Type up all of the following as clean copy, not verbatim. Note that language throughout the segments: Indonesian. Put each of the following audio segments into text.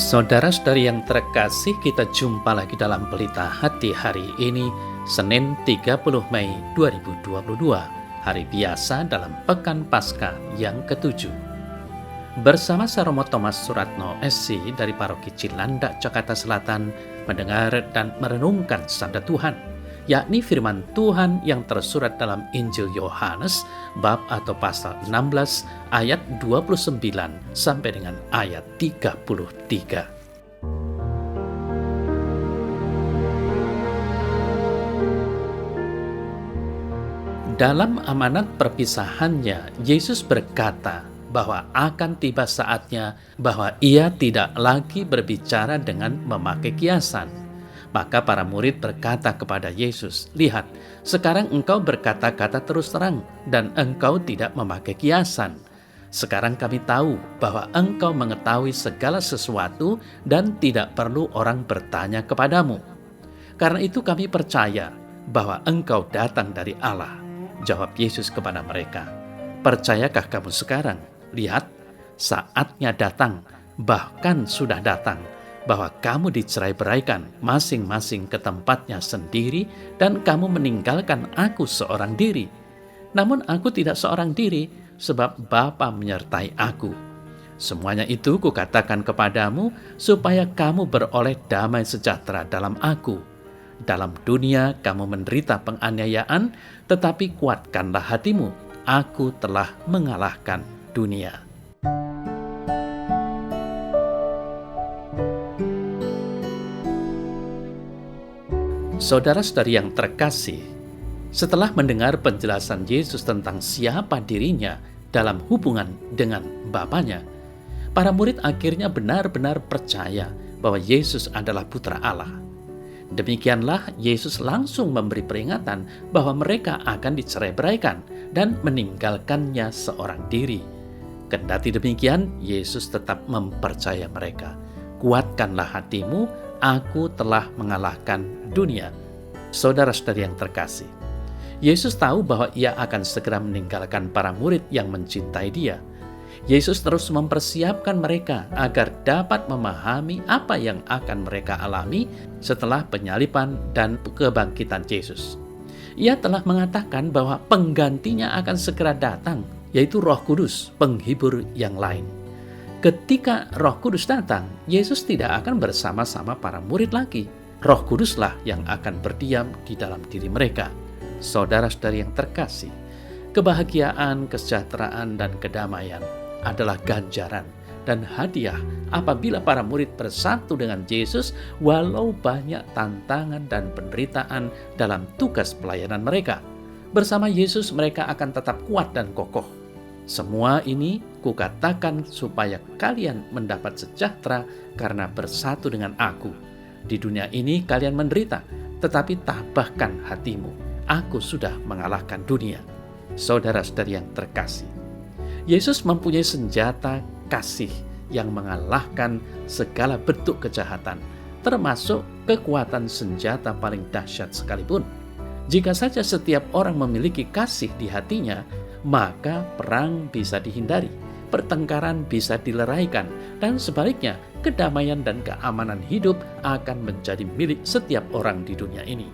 Saudara-saudari yang terkasih, kita jumpa lagi dalam Pelita Hati hari ini, Senin 30 Mei 2022, hari biasa dalam Pekan Paskah yang ke-7. Bersama saya Romo Thomas Suratno SC dari Paroki Cilandak, Jakarta Selatan, mendengar dan merenungkan sabda Tuhan, yakni firman Tuhan yang tersurat dalam Injil Yohanes, bab atau pasal 16, ayat 29 sampai dengan ayat 33. Dalam amanat perpisahannya, Yesus berkata bahwa akan tiba saatnya bahwa ia tidak lagi berbicara dengan memakai kiasan. Maka para murid berkata kepada Yesus, "Lihat, sekarang engkau berkata-kata terus terang dan engkau tidak memakai kiasan. Sekarang kami tahu bahwa engkau mengetahui segala sesuatu dan tidak perlu orang bertanya kepadamu. Karena itu kami percaya bahwa engkau datang dari Allah." Jawab Yesus kepada mereka, "Percayakah kamu sekarang? Lihat, saatnya datang, bahkan sudah datang, bahwa kamu dicerai-beraikan masing-masing ke tempatnya sendiri dan kamu meninggalkan aku seorang diri. Namun aku tidak seorang diri, sebab Bapa menyertai aku. Semuanya itu kukatakan kepadamu supaya kamu beroleh damai sejahtera dalam aku. Dalam dunia kamu menderita penganiayaan, tetapi kuatkanlah hatimu, aku telah mengalahkan dunia." Saudara-saudari yang terkasih, setelah mendengar penjelasan Yesus tentang siapa dirinya dalam hubungan dengan Bapanya, para murid akhirnya benar-benar percaya bahwa Yesus adalah Putra Allah. Demikianlah Yesus langsung memberi peringatan bahwa mereka akan dicerai-beraikan dan meninggalkannya seorang diri. Kendati demikian, Yesus tetap mempercaya mereka. "Kuatkanlah hatimu, aku telah mengalahkan dunia." Saudara-saudari yang terkasih, Yesus tahu bahwa ia akan segera meninggalkan para murid yang mencintai dia. Yesus terus mempersiapkan mereka agar dapat memahami apa yang akan mereka alami setelah penyaliban dan kebangkitan Yesus. Ia telah mengatakan bahwa penggantinya akan segera datang, yaitu Roh Kudus, penghibur yang lain. Ketika Roh Kudus datang, Yesus tidak akan bersama-sama para murid lagi. Roh Kuduslah yang akan berdiam di dalam diri mereka. Saudara-saudari yang terkasih, kebahagiaan, kesejahteraan, dan kedamaian adalah ganjaran dan hadiah apabila para murid bersatu dengan Yesus walau banyak tantangan dan penderitaan dalam tugas pelayanan mereka. Bersama Yesus mereka akan tetap kuat dan kokoh. Semua ini kukatakan supaya kalian mendapat sejahtera karena bersatu dengan aku. Di dunia ini kalian menderita, tetapi tabahkan hatimu. Aku sudah mengalahkan dunia. Saudara-saudari yang terkasih, Yesus mempunyai senjata kasih yang mengalahkan segala bentuk kejahatan, termasuk kekuatan senjata paling dahsyat sekalipun. Jika saja setiap orang memiliki kasih di hatinya, maka perang bisa dihindari, pertengkaran bisa dileraikan, dan sebaliknya kedamaian dan keamanan hidup akan menjadi milik setiap orang di dunia ini.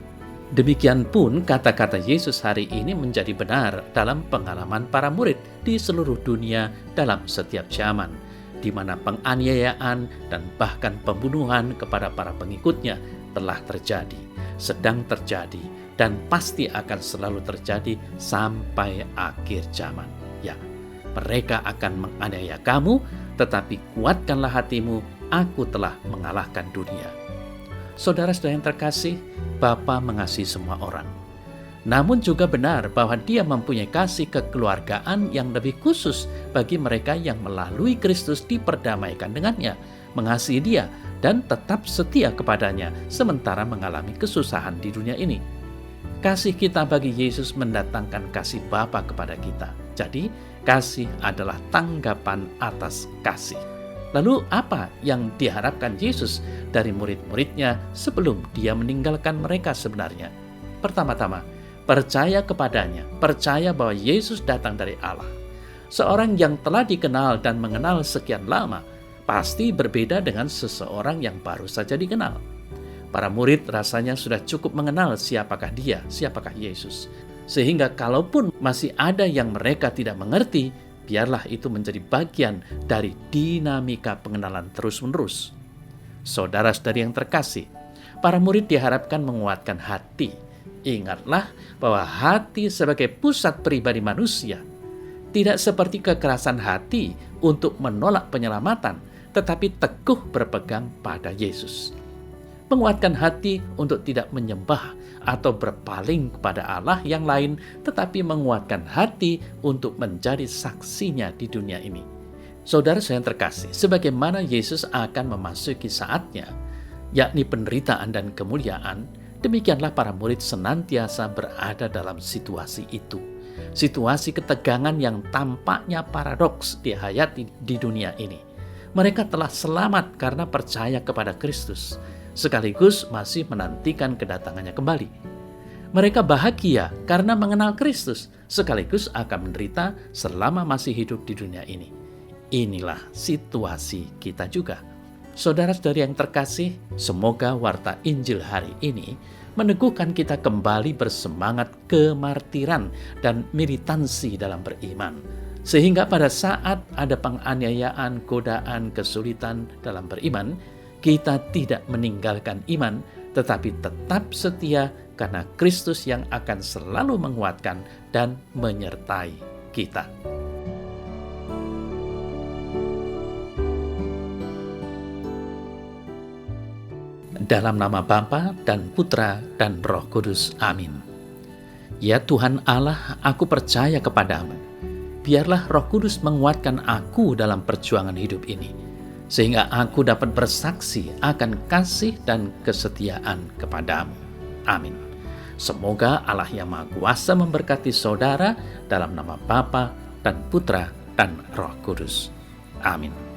Demikian pun kata-kata Yesus hari ini menjadi benar dalam pengalaman para murid di seluruh dunia dalam setiap zaman, di mana penganiayaan dan bahkan pembunuhan kepada para pengikutnya telah terjadi, sedang terjadi, dan pasti akan selalu terjadi sampai akhir zaman. Ya, mereka akan menganiaya kamu, tetapi kuatkanlah hatimu, aku telah mengalahkan dunia. Saudara-saudara yang terkasih, Bapa mengasihi semua orang. Namun juga benar bahwa Dia mempunyai kasih kekeluargaan yang lebih khusus bagi mereka yang melalui Kristus diperdamaikan dengannya, mengasihi Dia, dan tetap setia kepadanya sementara mengalami kesusahan di dunia ini. Kasih kita bagi Yesus mendatangkan kasih Bapa kepada kita. Jadi, kasih adalah tanggapan atas kasih. Lalu apa yang diharapkan Yesus dari murid-muridnya sebelum dia meninggalkan mereka sebenarnya? Pertama-tama, percaya kepadanya, percaya bahwa Yesus datang dari Allah. Seorang yang telah dikenal dan mengenal sekian lama, pasti berbeda dengan seseorang yang baru saja dikenal. Para murid rasanya sudah cukup mengenal siapakah dia, siapakah Yesus. Sehingga kalaupun masih ada yang mereka tidak mengerti, biarlah itu menjadi bagian dari dinamika pengenalan terus-menerus. Saudara-saudari yang terkasih, para murid diharapkan menguatkan hati. Ingatlah bahwa hati sebagai pusat pribadi manusia tidak seperti kekerasan hati untuk menolak penyelamatan, tetapi teguh berpegang pada Yesus. Menguatkan hati untuk tidak menyembah atau berpaling kepada Allah yang lain, tetapi menguatkan hati untuk menjadi saksinya di dunia ini. Saudara saya yang terkasih, sebagaimana Yesus akan memasuki saatnya, yakni penderitaan dan kemuliaan, demikianlah para murid senantiasa berada dalam situasi itu. Situasi ketegangan yang tampaknya paradoks dihayati di dunia ini. Mereka telah selamat karena percaya kepada Kristus, sekaligus masih menantikan kedatangannya kembali. Mereka bahagia karena mengenal Kristus, sekaligus akan menderita selama masih hidup di dunia ini. Inilah situasi kita juga. Saudara-saudari yang terkasih, semoga warta Injil hari ini meneguhkan kita kembali bersemangat kemartiran dan militansi dalam beriman. Sehingga pada saat ada penganiayaan, godaan, kesulitan dalam beriman, kita tidak meninggalkan iman, tetapi tetap setia karena Kristus yang akan selalu menguatkan dan menyertai kita. Dalam nama Bapa dan Putra dan Roh Kudus. Amin. Ya Tuhan Allah, aku percaya kepadamu. Biarlah Roh Kudus menguatkan aku dalam perjuangan hidup ini, sehingga aku dapat bersaksi akan kasih dan kesetiaan kepadamu. Amin. Semoga Allah yang Maha Kuasa memberkati saudara dalam nama Bapa dan Putra dan Roh Kudus. Amin.